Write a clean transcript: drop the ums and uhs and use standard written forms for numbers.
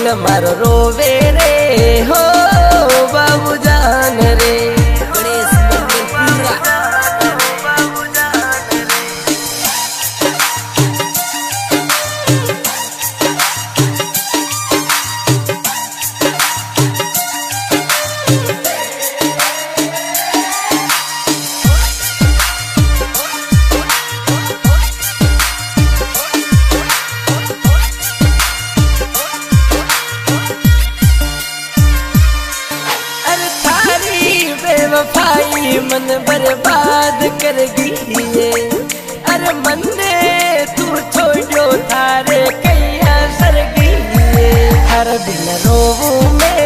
दिल मारो रोवे रे हो बाबू जान रे। गणेश पूरा वफाई मन बर्बाद कर गई। अरे मन ने तू छोड़ो थारे कैया सर गई। हर दिन रोवू मैं